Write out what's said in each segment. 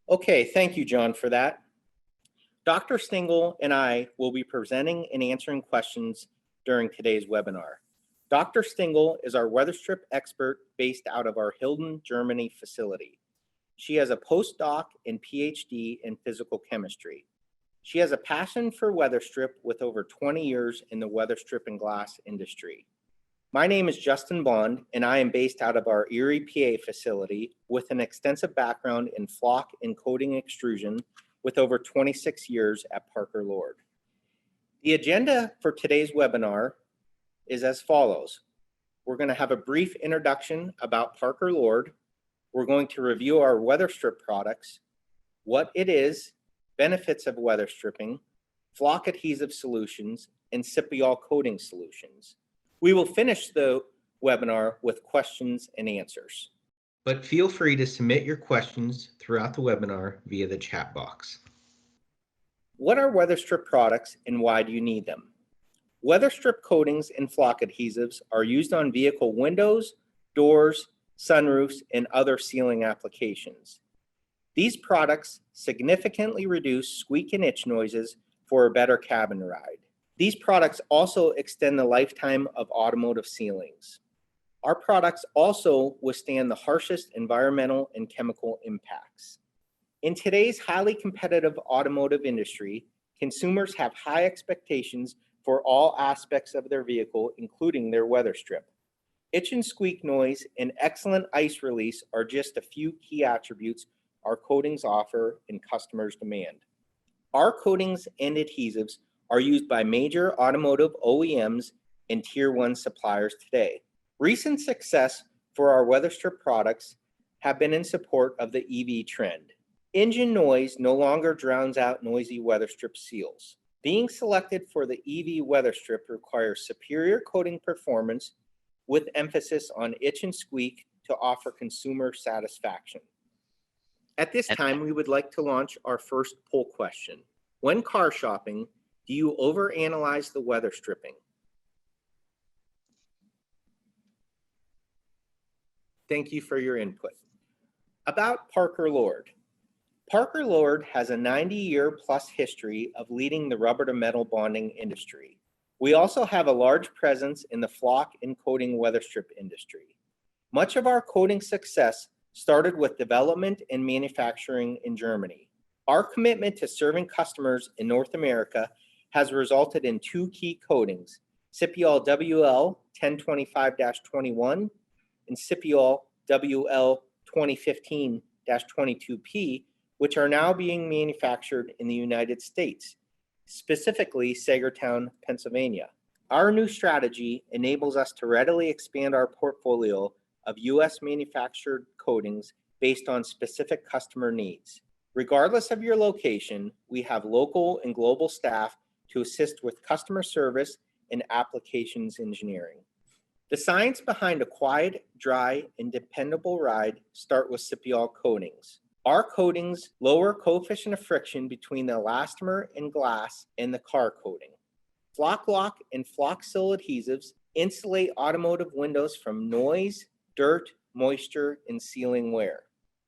Okay, thank you, John, for that. Dr. Stingle and I will be presenting and answering questions during today's webinar. Dr. Stingle is our Weatherstrip expert based out of our Hilden, Germany facility. She has a postdoc and PhD in physical chemistry. She has a passion for Weatherstrip with over 20 years in the Weatherstrip and glass industry. My name is Justin Bond, and I am based out of our Erie, PA facility with an extensive background in flock and coating extrusion with over 26 years at Parker Lord. The agenda for today's webinar is as follows. We're going to have a brief introduction about Parker Lord. We're going to review our Weatherstrip products, what it is, benefits of weather stripping, flock adhesive solutions, and Scipio coating solutions. We will finish the webinar with questions and answers. But feel free to submit your questions throughout the webinar via the chat box. What are Weatherstrip products and why do you need them? Weatherstrip coatings and flock adhesives are used on vehicle windows, doors, sunroofs, and other sealing applications. These products significantly reduce squeak and itch noises for a better cabin ride. These products also extend the lifetime of automotive ceilings. Our products also withstand the harshest environmental and chemical impacts. In today's highly competitive automotive industry, consumers have high expectations for all aspects of their vehicle, including their weather strip. Itch and squeak noise and excellent ice release are just a few key attributes our coatings offer and customers demand. Our coatings and adhesives are used by major automotive OEMs and Tier 1 suppliers today. Recent success for our Weatherstrip products have been in support of the EV trend. Engine noise no longer drowns out noisy Weatherstrip seals. Being selected for the EV Weatherstrip requires superior coating performance with emphasis on itch and squeak to offer consumer satisfaction. At this time, we would like to launch our first poll question. When car shopping, do you overanalyze the weather stripping? Thank you for your input. About Parker Lord. Parker Lord has a 90-year-plus history of leading the rubber to metal bonding industry. We also have a large presence in the flock and coating weather strip industry. Much of our coating success started with development and manufacturing in Germany. Our commitment to serving customers in North America has resulted in two key coatings, Scipio WL 1025-21 and Scipio WL 2015-22P, which are now being manufactured in the United States, specifically Sagertown, Pennsylvania. Our new strategy enables us to readily expand our portfolio of U.S. manufactured coatings based on specific customer needs. Regardless of your location, we have local and global staff to assist with customer service and applications engineering. The science behind a quiet, dry, and dependable ride start with Scipio coatings. Our coatings lower coefficient of friction between the elastomer and glass and the car coating. Flock Lock and Flock Seal adhesives insulate automotive windows from noise, dirt, moisture, and sealing wear.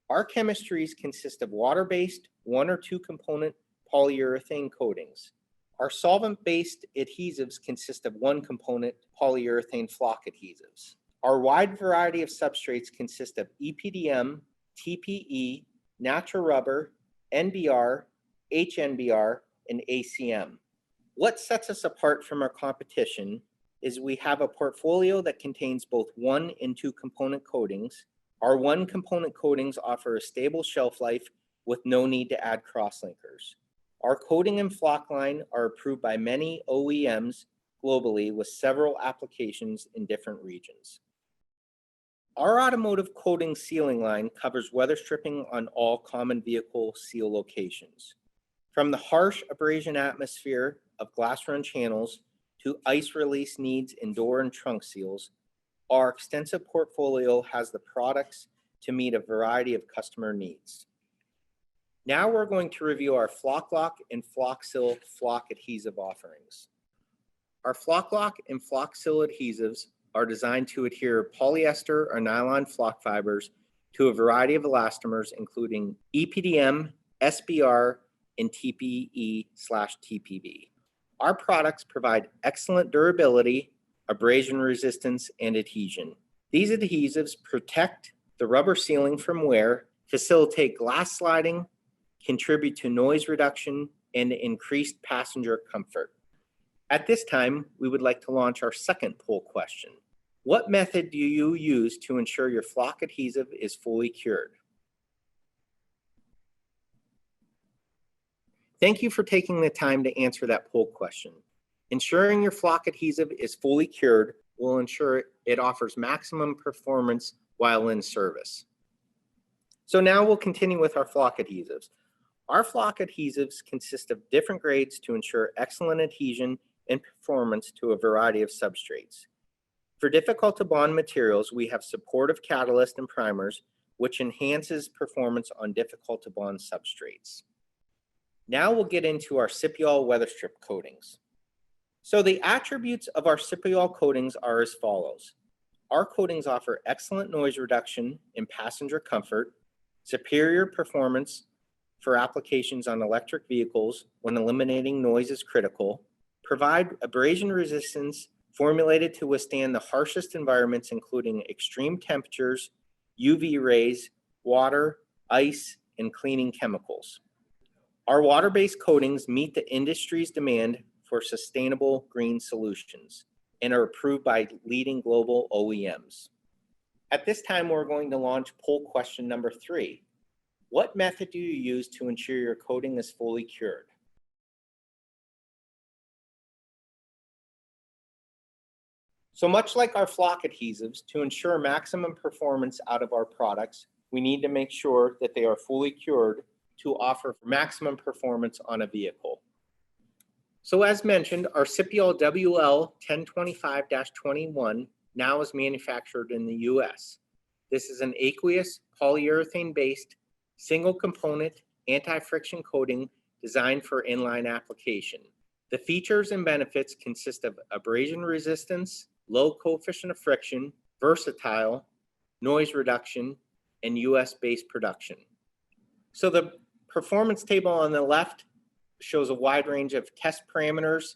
Our chemistries consist of water-based, 1 or 2 component polyurethane coatings. Our solvent-based adhesives consist of 1 component polyurethane flock adhesives. Our wide variety of substrates consist of EPDM, TPE, natural rubber, NBR, HNBR, and ACM. What sets us apart from our competition is we have a portfolio that contains both 1 and 2 component coatings. Our 1 component coatings offer a stable shelf life with no need to add crosslinkers. Our coating and flock line are approved by many OEMs globally with several applications in different regions. Our automotive coating sealing line covers weather stripping on all common vehicle seal locations. From the harsh abrasion atmosphere of glass run channels to ice release needs in door and trunk seals, our extensive portfolio has the products to meet a variety of customer needs. Now we're going to review our Flock Lock and Flock Seal flock adhesive offerings. Our Flock Lock and Flock Seal adhesives are designed to adhere polyester or nylon flock fibers to a variety of elastomers, including EPDM, SBR, and TPE/TPV. Our products provide excellent durability, abrasion resistance, and adhesion. These adhesives protect the rubber sealing from wear, facilitate glass sliding, contribute to noise reduction, and increased passenger comfort. At this time, we would like to launch our second poll question. What method do you use to ensure your flock adhesive is fully cured? Thank you for taking the time to answer that poll question. Ensuring your flock adhesive is fully cured will ensure it offers maximum performance while in service. So now we'll continue with our flock adhesives. Our flock adhesives consist of different grades to ensure excellent adhesion and performance to a variety of substrates. For difficult to bond materials, we have supportive catalyst and primers, which enhances performance on difficult to bond substrates. Now we'll get into our Scipio Weatherstrip coatings. So the attributes of our Scipio coatings are as follows. Our coatings offer excellent noise reduction and passenger comfort, superior performance for applications on electric vehicles when eliminating noise is critical, provide abrasion resistance formulated to withstand the harshest environments, including extreme temperatures, UV rays, water, ice, and cleaning chemicals. Our water-based coatings meet the industry's demand for sustainable green solutions and are approved by leading global OEMs. At this time, we're going to launch poll question number 3. What method do you use to ensure your coating is fully cured? So much like our flock adhesives, to ensure maximum performance out of our products, we need to make sure that they are fully cured to offer maximum performance on a vehicle. So as mentioned, our Scipio WL1025-21 now is manufactured in the US. This is an aqueous polyurethane-based single component anti-friction coating designed for inline application. The features and benefits consist of abrasion resistance, low coefficient of friction, versatile, noise reduction, and US-based production. So the performance table on the left shows a wide range of test parameters.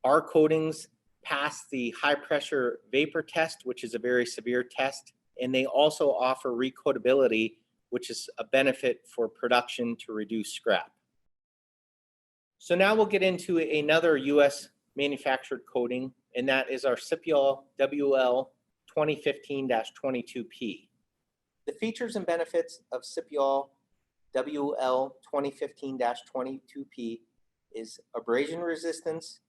Our coatings pass the high pressure vapor test, which is a very severe test, and they also offer recoatability, which is a benefit for production to reduce scrap. So now we'll get into another US manufactured coating, and that is our Scipio WL 2015-22P. The features and benefits of Scipio WL 2015-22P is abrasion resistance,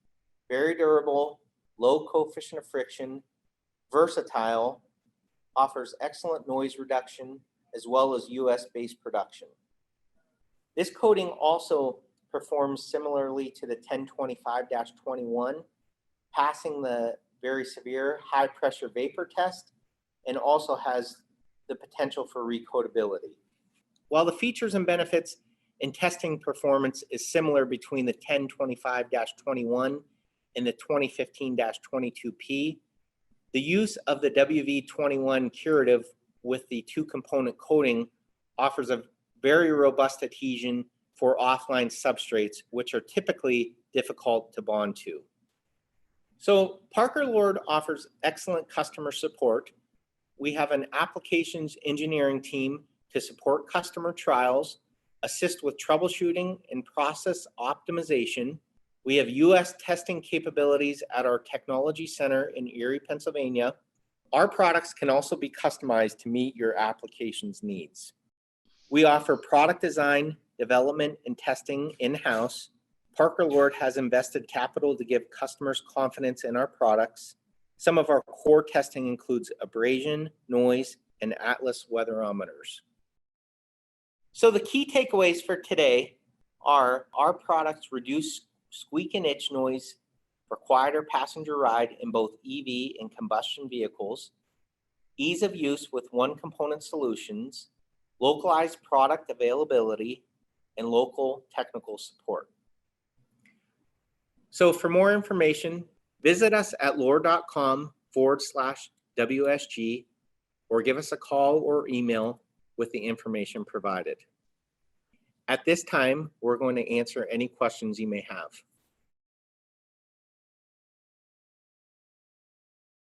very durable, low coefficient of friction, versatile, offers excellent noise reduction, as well as US-based production. This coating also performs similarly to the 1025-21, passing the very severe high pressure vapor test, and also has the potential for recoatability. While the features and benefits and testing performance is similar between the 1025-21 and the 2015-22P, the use of the WV21 curative with the 2-component coating offers a very robust adhesion for offline substrates, which are typically difficult to bond to. So Parker Lord offers excellent customer support. We have an applications engineering team to support customer trials, assist with troubleshooting and process optimization. We have US testing capabilities at our technology center in Erie, Pennsylvania. Our products can also be customized to meet your application's needs. We offer product design, development, and testing in-house. Parker Lord has invested capital to give customers confidence in our products. Some of our core testing includes abrasion, noise, and Atlas weatherometers. So the key takeaways for today are our products reduce squeak and itch noise for quieter passenger ride in both EV and combustion vehicles, ease of use with one-component solutions, localized product availability, and local technical support. So for more information, visit us at lord.com/WSG or give us a call or email with the information provided. At this time, we're going to answer any questions you may have.